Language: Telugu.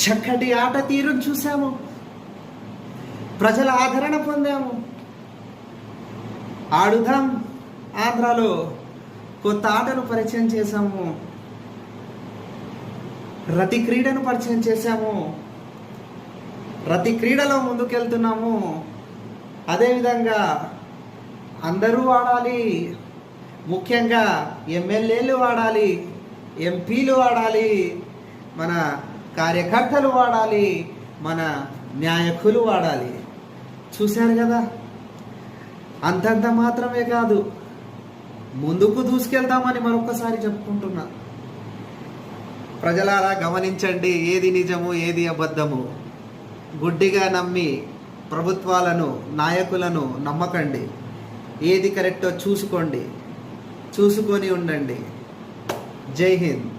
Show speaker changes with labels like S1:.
S1: చక్కటి ఆట తీరును చూసాము, ప్రజల ఆదరణ పొందాము. ఆడుదాం ఆంధ్రాలో కొత్త ఆటను పరిచయం చేశాము, రతి క్రీడను పరిచయం చేశాము, రతి క్రీడలో ముందుకెళ్తున్నాము. అదేవిధంగా అందరూ ఆడాలి, ముఖ్యంగా ఎమ్మెల్యేలు ఆడాలి, ఎంపీలు ఆడాలి, మన కార్యకర్తలు వాడాలి, మన నాయకులు వాడాలి. చూశారు కదా, అంతంత మాత్రమే కాదు, ముందుకు దూసుకెళ్తామని మరొకసారి చెప్పుకుంటున్నా. ప్రజలారా గమనించండి, ఏది నిజము ఏది అబద్ధము. గుడ్డిగా నమ్మి ప్రభుత్వాలను నాయకులను నమ్మకండి. ఏది కరెక్టో చూసుకొని ఉండండి. జై హింద్.